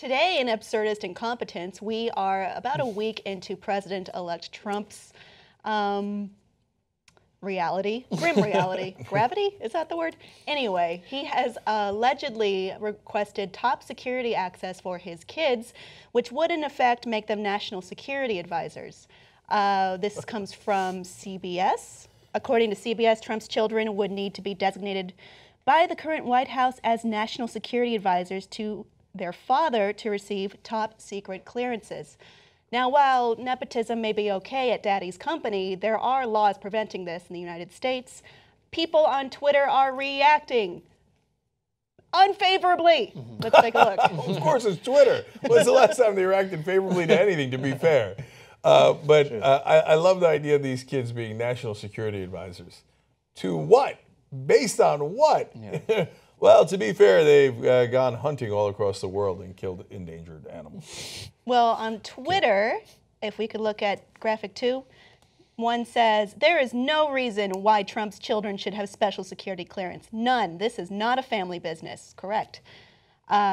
Today in Absurdist Incompetence, we are about a week into President-elect Trump's grim reality. Gravity? Is that the word? Anyway, he has allegedly requested top security access for his kids, which would in effect make them national security advisors. This comes from CBS. According to CBS, Trump's children would need to be designated by the current White House as national security advisors to their father to receive top secret clearances. Now, while nepotism may be okay at daddy's company, there are laws preventing this in the United States. People on Twitter are reacting unfavorably. Let's take a look. Of course, it's Twitter. When's the last time they reacted favorably to anything, to be fair? I love the idea of these kids being national security advisors. To what? Based on what? Yeah. Well, to be fair, they've gone hunting all across the world and killed endangered animals. Well, on Twitter, if we could look at graphic 2, one says, there is no reason why Trump's children should have special security clearance. None. This is not a family business. Correct.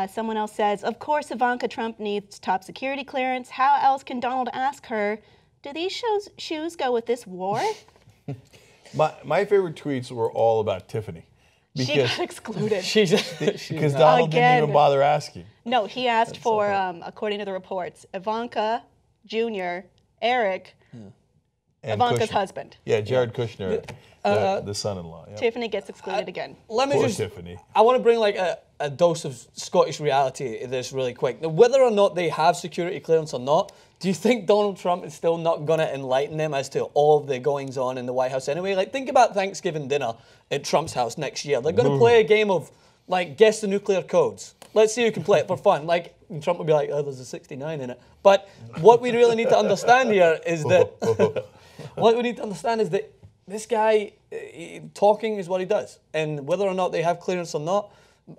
Someone else says, of course Ivanka Trump needs top security clearance. How else can Donald ask her, do these shoes go with this war? My favorite tweets were all about Tiffany. She got excluded. Because Donald didn't even bother asking. No, he asked for, according to the reports, Ivanka, Jr., Eric, and Ivanka's husband. Yeah, Jared Kushner, the son-in-law. Yep. Tiffany gets excluded again. Let me Poor Tiffany. I want to bring like a dose of Scottish reality to this really quick. Now, whether or not they have security clearance or not, do you think Donald Trump is still not going to enlighten them as to all of the goings-on in the White House anyway? Like, think about Thanksgiving dinner at Trump's house next year. They're going to play a game of, like, guess the nuclear codes. Let's see who can play it for fun. Like, Trump would be like, oh, there's a 69 in it. But what we really need to understand here is that... what we need to understand is that this guy, talking is what he does. And whether or not they have clearance or not,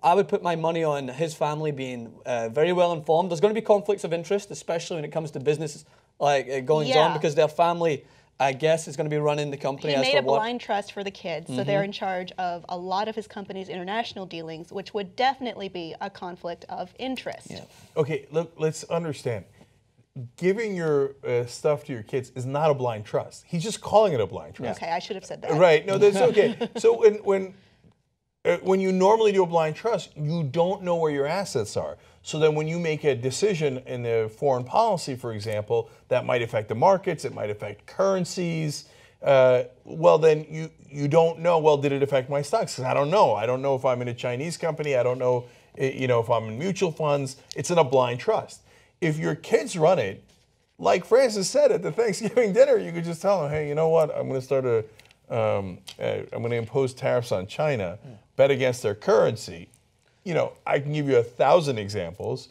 I would put my money on his family being very well informed. There's going to be conflicts of interest, especially when it comes to business goings on, because their family, I guess, is going to be running the company. He made a blind trust for the kids, so they're in charge of a lot of his company's international dealings, which would definitely be a conflict of interest. Yeah. Okay, look, let's understand. Giving your stuff to your kids is not a blind trust. He's just calling it a blind trust. Okay, I should have said that. Right, no, that's okay. So when you normally do a blind trust, you don't know where your assets are. So then when you make a decision in the foreign policy, for example, that might affect the markets, it might affect currencies, well then you don't know, well, did it affect my stocks? Because I don't know. I don't know if I'm in a Chinese company. I don't know if I'm in mutual funds. It's in a blind trust. If your kids run it, like Francis said at the Thanksgiving dinner, you could just tell them, hey, you know what? I'm going to start I'm going to impose tariffs on China, bet against their currency. I can give you 1,000 examples.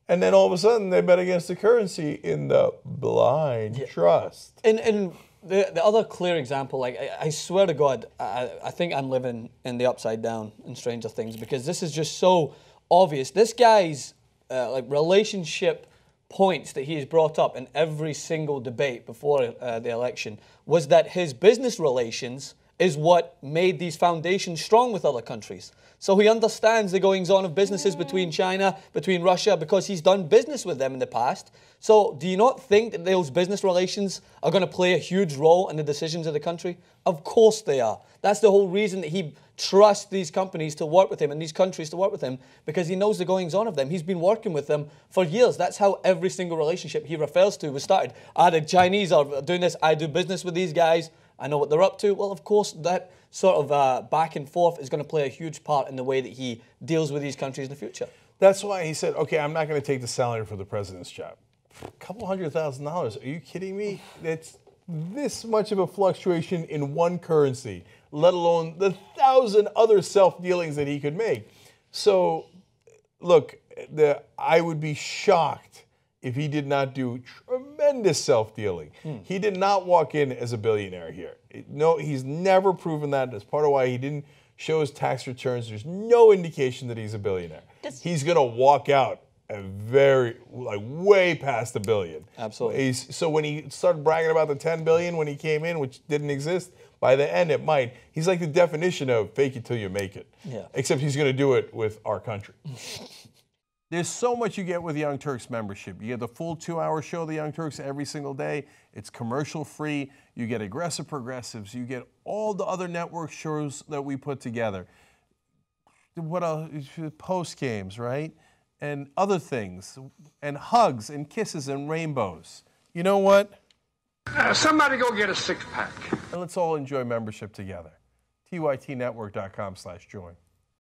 And then all of a sudden they bet against the currency in the blind trust. And the other clear example, like I swear to God, I think I'm living in the upside down in Stranger Things, because this is just so obvious. This guy's relationship points that he has brought up in every single debate before the election was that his business relations is what made these foundations strong with other countries. So he understands the goings-on of businesses between China, between Russia, because he's done business with them in the past. So do you not think that those business relations are going to play a huge role in the decisions of the country? Of course they are. That's the whole reason that he trusts these companies to work with him and these countries to work with him, because he knows the goings-on of them. He's been working with them for years. That's how every single relationship he refers to was started. The Chinese are doing this. I do business with these guys. I know what they're up to. Well, of course, that sort of back and forth is going to play a huge part in the way that he deals with these countries in the future. That's why he said, okay, I'm not going to take the salary for the president's job. A couple $100,000. Are you kidding me? It's this much of a fluctuation in one currency, let alone the 1,000 other self-dealings that he could make. So, look, I would be shocked if he did not do tremendous self-dealing. He did not walk in as a billionaire here. No, he's never proven that. That's part of why he didn't show his tax returns. There's no indication that he's a billionaire. He's going to walk out way past $1 billion. Absolutely. So when he started bragging about the $10 billion when he came in, which didn't exist, by the end it might. He's like the definition of fake it till you make it. Yeah. Except he's going to do it with our country. There's so much you get with Young Turks membership. You get the full 2-hour show of the Young Turks every single day. It's commercial free. You get Aggressive Progressives. You get all the other network shows that we put together. What else? Post games, right? And other things. And hugs and kisses and rainbows. You know what? Somebody go get a 6-pack. And let's all enjoy membership together. tytnetwork.com/join.